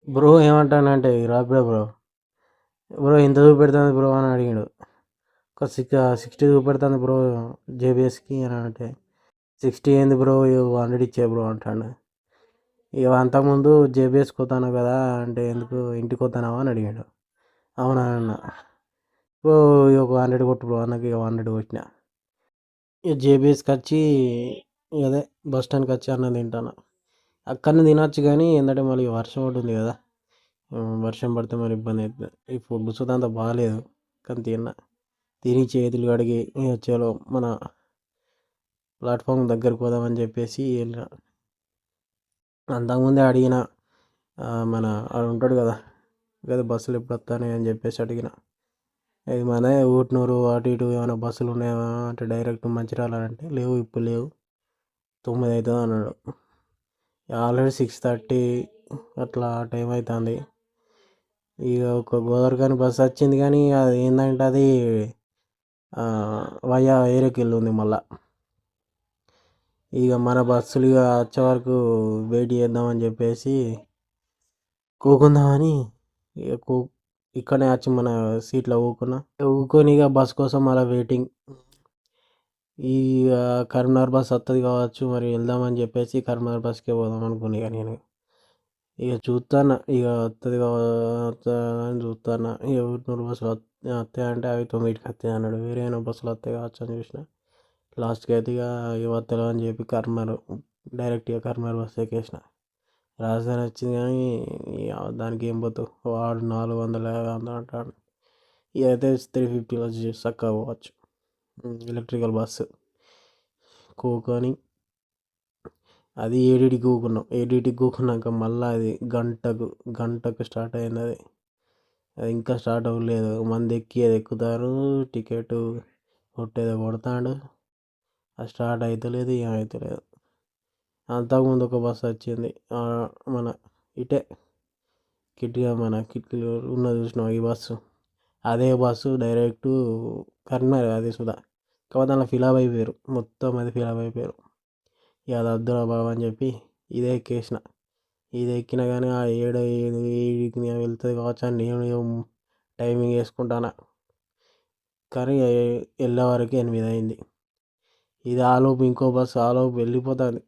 Bro ఏమంటానంటే Rapido bro. Bro ఎంత చూపెడుతుంది బ్రో అని అడిగాడు. ఒక 60 చూపెడుతుంది బ్రో జేబీఎస్కి అని అంటే 60 ఏంది బ్రో 100 ఇచ్చే బ్రో అంటాడు. ఇక అంతకుముందు జేబీఎస్ పోతాను కదా అంటే ఎందుకు ఇంటికి పోతానావా అని అడిగాడు. అవునా అన్న. బ్రో ఇక ఒక 100 కొట్టు బ్రో అన్నకి ఇక 100 కొట్టిన. ఇక జేబీఎస్కి వచ్చి అదే బస్ స్టాండ్కి వచ్చి అన్నం తింటాను. అక్కడనే తినొచ్చు కానీ ఏంటంటే మళ్ళీ వర్షం ఒకటి ఉంది కదా. వర్షం పడితే మరి ఇబ్బంది అవుతుంది. ఈ ఫుడ్ సుతా అంత బాగాలేదు కానీ తిని చేతులు కడిగి ఇక చలో మన ప్లాట్ఫామ్ దగ్గరికి పోదామని చెప్పేసి వెళ్ళిన. అంతకుముందే అడిగిన మన ఆడు ఉంటాడు కదా కదా బస్సులు ఎప్పుడు వస్తాయి అని చెప్పేసి అడిగిన. ఇది మన ఊట్నూరు అటు ఇటు ఏమైనా బస్సులు ఉన్నాయా అంటే డైరెక్ట్ మంచిర్యాల అంటే లేవు ఇప్పుడు లేవు 9 అవుతుంది అన్నాడు. ఆల్రెడీ 6:30 అట్లా టైం అవుతుంది. ఇక ఒక గోదావరిఖని బస్సు వచ్చింది కానీ అది ఏంటంటే అది వయా ఏరేకెళ్ళి ఉంది మళ్ళా. ఇక మన బస్సులు ఇక వచ్చే వరకు వెయిట్ చేద్దామని చెప్పేసి కూకుందామని ఇక ఇక్కడనే వచ్చి మన సీట్లో ఊకున్నా. ఊకొని ఇక బస్ కోసం అలా వెయిటింగ్. ఈ కరీంనగర్ బస్ వస్తుంది కావచ్చు మరి వెళ్దామని చెప్పేసి కరీంనగర్ బస్కే పోదాం అనుకున్నా. ఇక నేను ఇక చూస్తాను ఇక వస్తుంది అని చూస్తాను. ఇక ఊట్నూరు బస్సులు వస్తాయి అంటే అవి 9కి వస్తాయి అన్నాడు. వేరే ఏమైనా బస్సులు వస్తాయి కావచ్చు అని చూసిన. లాస్ట్కి అయితే ఇక వస్తలేవు అని చెప్పి డైరెక్ట్గా కరీంనగర్ బస్సు ఎక్కేసిన. రాజధాని వచ్చింది కానీ దానికి ఏం పోతావు వాడు 450 అంటాడు. ఇక అయితే 350లో చక్కగా పోవచ్చు. ఎలక్ట్రికల్ బస్సు కూకొని అది 7కి కూకున్నాం. 8కి కూకున్నాక మళ్ళీ అది గంటకు స్టార్ట్ అయింది. అది ఇంకా స్టార్ట్ అవ్వలేదు. మంది ఎక్కి ఎక్కుతారు టికెట్ కొట్టేది కొడతాడు. అది స్టార్ట్ అవుతలేదు ఏమవుతలేదు. అంతకుముందు ఒక బస్సు వచ్చింది మన ఇటే మన కిటికీలో ఉన్నది చూసినాం ఈ బస్సు. అదే బస్సు డైరెక్ట్ కరీంనగర్ అది సుధా. కాకపోతే అలా ఫిలప్ అయిపోయారు మొత్తం. అది ఫిలప్ అయిపోయారు. ఇక అది వద్దురా బాబు అని చెప్పి ఇదే ఎక్కేసిన. ఇది ఎక్కినా కానీ ఆ 7 వెళ్తుంది కావచ్చు అని నేను టైమింగ్ వేసుకుంటాను. కానీ వెళ్ళే వరకు 8 అయింది. ఇది ఆలోపు ఇంకో బస్సు ఆలోపు వెళ్ళిపోతుంది.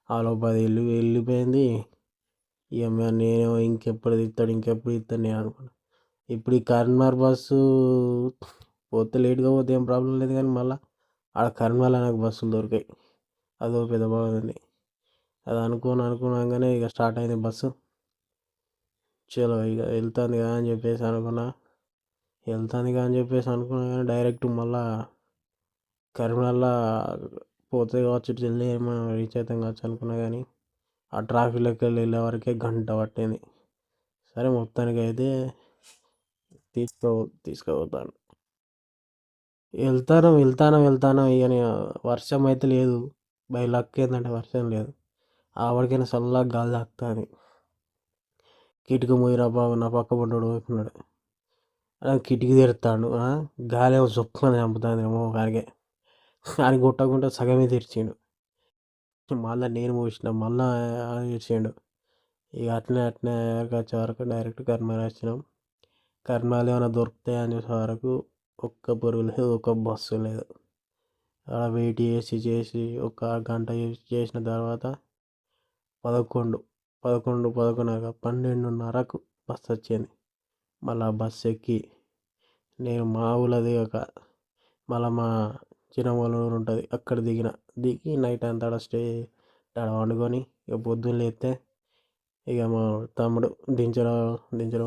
ఆలోపు అది వెళ్ళిపోయింది. ఇక నేను ఇంకెప్పుడు తీస్తాడు నేను అనుకున్నాను. ఇప్పుడు ఈ కరీంనగర్ బస్సు పోతే లేట్గా పోతే ఏం ప్రాబ్లం లేదు కానీ మళ్ళీ ఆడ కరీంనగర్లో నాకు బస్సులు దొరికాయి. అదో పెద్ద బాగుంది. అది అనుకున్నాగానే ఇక స్టార్ట్ అయింది బస్సు. చలో ఇక వెళ్తుంది కదా అని చెప్పేసి అనుకున్నా. కానీ డైరెక్ట్ మళ్ళా కరీంనగర్లో పోతే కావచ్చు జల్దీ ఏమో రీచ్ అవుతాం కావచ్చు అనుకున్నా కానీ ఆ ట్రాఫిక్లోకి వెళ్ళే వరకే గంట పట్టింది. సరే మొత్తానికి అయితే తీసుకుపోతాను. వెళ్తాను ఇక వర్షం అయితే లేదు. బై లక్ ఏంటంటే వర్షం లేదు. ఆవిడకైనా చల్లగా గాలి తాకుతుంది. కిటికీ మూయరా బాబు నా పక్క పడ్డాడు పోతున్నాడు. కిటికీ తెరుతాడు. గాలి ఏమో చొప్పున చంపుతుంది ఏమో కారిగే అని కొట్టకుండా సగమే తెరిచిండు. మళ్ళీ నేను మూసిన మళ్ళీ తెరిచిండు. ఇక అట్నే వచ్చే వరకు డైరెక్ట్ కరీంనగర్ వచ్చినాం. కరీంనగర్లో ఏమైనా దొరుకుతాయని చూసే వరకు ఒక్క పొరుగు లేదు, ఒక్క బస్సు లేదు. అలా వెయిట్ చేసి ఒక గంట చేసిన తర్వాత 12:30కు బస్సు వచ్చింది. మళ్ళీ ఆ బస్సు ఎక్కి నేను మా ఊళ్ళో దిగక మళ్ళీ మా చిన్నమ్మ ఊరు ఉంటుంది అక్కడ దిగి నైట్ అంతా ఆడ వండుకొని ఇక పొద్దున్న లేస్తే ఇక మా తమ్ముడు దించరా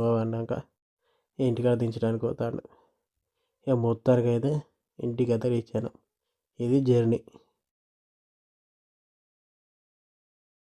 బాబు అన్నాక ఇంటికాడ దించడానికి పోతాడు. ఇక మొత్తానికి అయితే ఇంటికి అయితే రీచ్ అయినాం. ఇది జర్నీ.